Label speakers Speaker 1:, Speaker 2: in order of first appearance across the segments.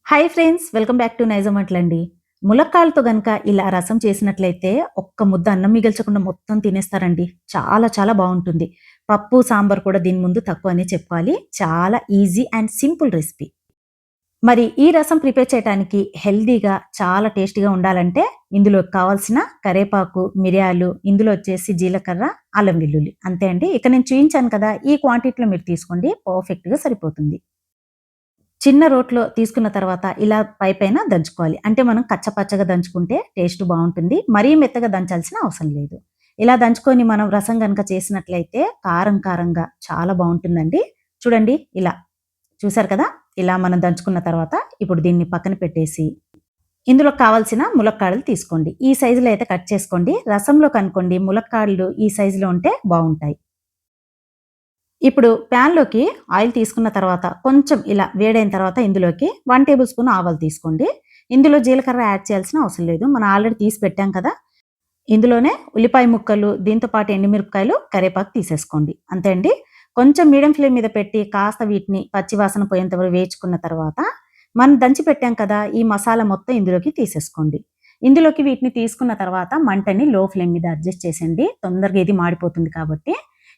Speaker 1: Hi friends, welcome back to Nizam వంటలండి. ములక్కాళ్ళతో గనక ఇలా రసం చేసినట్లయితే ఒక్క ముద్ద అన్నం మిగల్చకుండా మొత్తం తినేస్తారండి. చాలా చాలా బావుంటుంది. పప్పు, సాంబార్ కూడా దీని ముందు తక్కువ అనే చెప్పుకోవాలి. చాలా ఈజీ అండ్ సింపుల్ రెసిపీ. మరి ఈ రసం ప్రిపేర్ చేయడానికి హెల్తీగా చాలా టేస్టీగా ఉండాలంటే ఇందులోకి కావాల్సిన కరేపాకు, మిరియాలు, ఇందులో వచ్చేసి జీలకర్ర, అల్లం వెల్లుల్లి అంతే అండి. ఇక నేను చూయించాను కదా! ఈ క్వాంటిటీలో మీరు తీసుకోండి. పర్ఫెక్ట్‌గా సరిపోతుంది. చిన్న రోట్లో తీసుకున్న తర్వాత ఇలా పైపైన దంచుకోవాలి. అంటే మనం కచ్చపచ్చగా దంచుకుంటే టేస్ట్ బావుంటుంది. మరీ మెత్తగా దంచాల్సిన అవసరం లేదు. ఇలా దంచుకొని మనం రసం గనక చేసినట్లయితే కారం కారంగా చాలా బావుంటుందండి. చూడండి ఇలా. చూసారు కదా! ఇలా మనం దంచుకున్న తర్వాత ఇప్పుడు దీన్ని పక్కన పెట్టేసి ఇందులో కావాల్సిన ములక్కాడలు తీసుకోండి. ఈ సైజులో అయితే కట్ చేసుకోండి. రసంలో కనుకోండి ములక్కాడలు ఈ సైజులో ఉంటే బావుంటాయి. ఇప్పుడు ప్యాన్‌లోకి ఆయిల్ తీసుకున్న తర్వాత కొంచెం ఇలా వేడైన తర్వాత ఇందులోకి 1 టేబుల్ స్పూన్ ఆవాలు తీసుకోండి. ఇందులో జీలకర్ర యాడ్ చేయాల్సిన అవసరం లేదు. మనం ఆల్రెడీ తీసి పెట్టాం కదా! ఇందులోనే ఉల్లిపాయ ముక్కలు, దీంతో పాటు ఎండుమిరపకాయలు, కరివేపాకు తీసేసుకోండి. అంతే అండి. కొంచెం మీడియం ఫ్లేమ్ మీద పెట్టి కాస్త వీటిని పచ్చి వాసన పోయేంత వరకు వేయించుకున్న తర్వాత, మనం దంచి పెట్టాం కదా! ఈ మసాలా మొత్తం ఇందులోకి తీసేసుకోండి. ఇందులోకి వీటిని తీసుకున్న తర్వాత మంటని లో ఫ్లేమ్ మీద అడ్జస్ట్ చేసేయండి. తొందరగా ఇది మాడిపోతుంది కాబట్టి.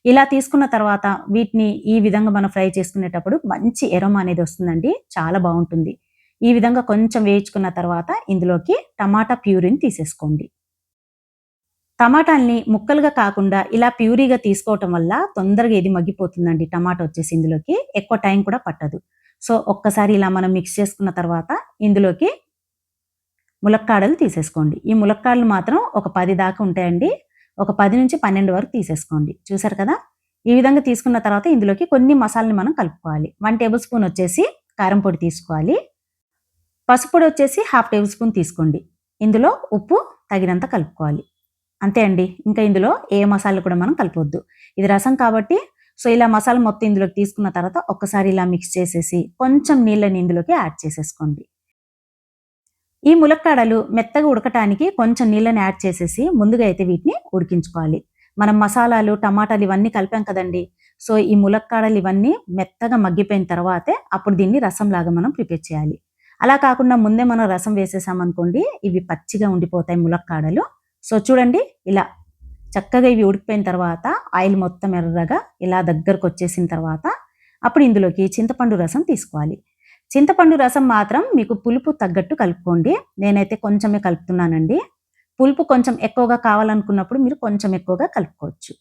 Speaker 1: ఇలా తీసుకున్న తర్వాత వీటిని ఈ విధంగా మనం ఫ్రై చేసుకునేటప్పుడు మంచి ఎరోమా అనేది వస్తుందండి. చాలా బావుంటుంది. ఈ విధంగా కొంచెం వేయించుకున్న తర్వాత ఇందులోకి టమాటా ప్యూరీని తీసేసుకోండి. టమాటాల్ని ముక్కలుగా కాకుండా ఇలా ప్యూరీగా తీసుకోవటం వల్ల తొందరగా ఇది మగ్గిపోతుందండి. టమాటా వచ్చేసి ఇందులోకి ఎక్కువ టైం కూడా పట్టదు. సో, ఒక్కసారి ఇలా మనం మిక్స్ చేసుకున్న తర్వాత ఇందులోకి ములక్కాడలు తీసేసుకోండి. ఈ ములక్కాడలు మాత్రం ఒక 10 దాకా ఉంటాయండి. ఒక 10-12 వరకు తీసేసుకోండి. చూసారు కదా! ఈ విధంగా తీసుకున్న తర్వాత ఇందులోకి కొన్ని మసాలాని మనం కలుపుకోవాలి. 1 టేబుల్ స్పూన్ వచ్చేసి కారం పొడి తీసుకోవాలి. పసుపు పొడి వచ్చేసి హాఫ్ టేబుల్ స్పూన్ తీసుకోండి. ఇందులో ఉప్పు తగినంత కలుపుకోవాలి. అంతే అండి. ఇంకా ఇందులో ఏ మసాలాలు కూడా మనం కలపొద్దు. ఇది రసం కాబట్టి సో, ఇలా మసాలా మొత్తం ఇందులోకి తీసుకున్న తర్వాత ఒక్కసారి ఇలా మిక్స్ చేసేసి కొంచెం నీళ్ళని ఇందులోకి యాడ్ చేసేసుకోండి. ఈ ములక్కాడలు మెత్తగా ఉడకటానికి కొంచెం నీళ్ళని యాడ్ చేసేసి ముందుగా అయితే వీటిని ఉడికించుకోవాలి. మనం మసాలాలు, టమాటాలు ఇవన్నీ కలిపాం కదండీ! సో, ఈ ములక్కాడలు ఇవన్నీ మెత్తగా మగ్గిపోయిన తర్వాతే అప్పుడు దీన్ని రసంలాగా మనం ప్రిపేర్ చేయాలి. అలా కాకుండా ముందే మనం రసం వేసేసామనుకోండి ఇవి పచ్చిగా ఉండిపోతాయి ములక్కాడలు. సో, చూడండి ఇలా చక్కగా ఇవి ఉడికిపోయిన తర్వాత ఆయిల్ మొత్తం ఎర్రగా ఇలా దగ్గరకొచ్చేసిన తర్వాత అప్పుడు ఇందులోకి చింతపండు రసం తీసుకోవాలి. చింతపండు రసం మాత్రం మీకు పులుపు తగ్గట్టు కలుపుకోండి. నేనైతే కొంచెమే కలుపుతున్నానండి. పులుపు కొంచెం ఎక్కువగా కావాలనుకున్నప్పుడు మీరు కొంచెం ఎక్కువగా కలుపుకోవచ్చు.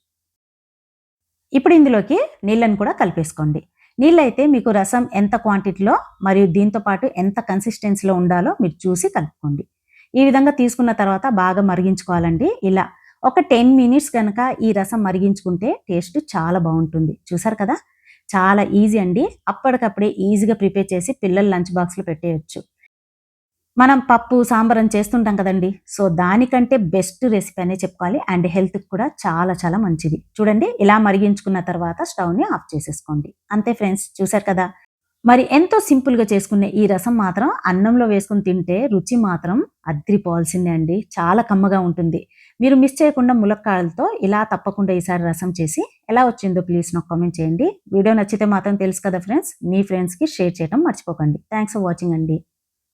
Speaker 1: ఇప్పుడు ఇందులోకి నీళ్ళని కూడా కలిపేసుకోండి. నీళ్ళైతే మీకు రసం ఎంత క్వాంటిటీలో మరియు దీంతో పాటు ఎంత కన్సిస్టెన్సీలో ఉండాలో మీరు చూసి కలుపుకోండి. ఈ విధంగా తీసుకున్న తర్వాత బాగా మరిగించుకోవాలండి. ఇలా ఒక 10 మినిట్స్ గనక ఈ రసం మరిగించుకుంటే టేస్ట్ చాలా బావుంటుంది. చూసారు కదా! చాలా ఈజీ అండి. అప్పటికప్పుడే ఈజీగా ప్రిపేర్ చేసి పిల్లల లంచ్ బాక్స్‌లో పెట్టేయొచ్చు. మనం పప్పు, సాంబార్ అని చేస్తుంటాం కదండీ! సో, దానికంటే బెస్ట్ రెసిపీ అనే చెప్పుకోవాలి. అండ్ హెల్త్‌కి కూడా చాలా చాలా మంచిది. చూడండి ఇలా మరిగించుకున్న తర్వాత స్టవ్‌ని ఆఫ్ చేసేసుకోండి. అంతే ఫ్రెండ్స్, చూసారు కదా! మరి ఎంతో సింపుల్‌గా చేసుకునే ఈ రసం మాత్రం అన్నంలో వేసుకొని తింటే రుచి మాత్రం అద్రిపోవాల్సిందే అండి. చాలా కమ్మగా ఉంటుంది. మీరు మిస్ చేయకుండా ములక్కాడలతో ఇలా తప్పకుండా ఈసారి రసం చేసి ఎలా వచ్చిందో ప్లీజ్ నాకు కామెంట్ చేయండి. వీడియో నచ్చితే మాత్రం తెలుసు కదా ఫ్రెండ్స్, మీ ఫ్రెండ్స్‌కి షేర్ చేయడం మర్చిపోకండి. థాంక్స్ ఫర్ వాచింగ్ అండి.